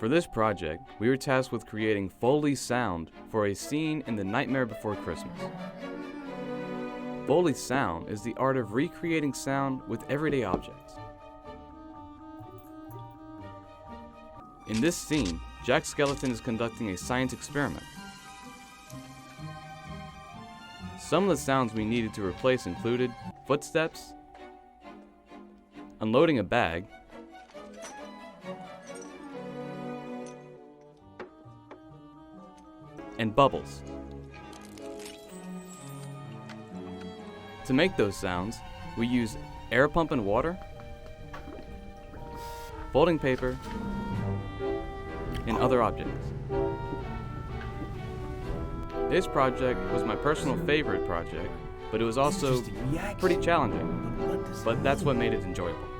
For this project, we were tasked with creating Foley sound for a scene in The Nightmare Before Christmas. Foley sound is the art of recreating sound with everyday objects. In this scene, Jack Skeleton is conducting a science experiment. Some of the sounds we needed to replace included footsteps, unloading a bag, and bubbles. To make those sounds, we use air pump and water, folding paper, and other objects. This project was my personal favorite project, but it was also pretty challenging, but that's what made it enjoyable.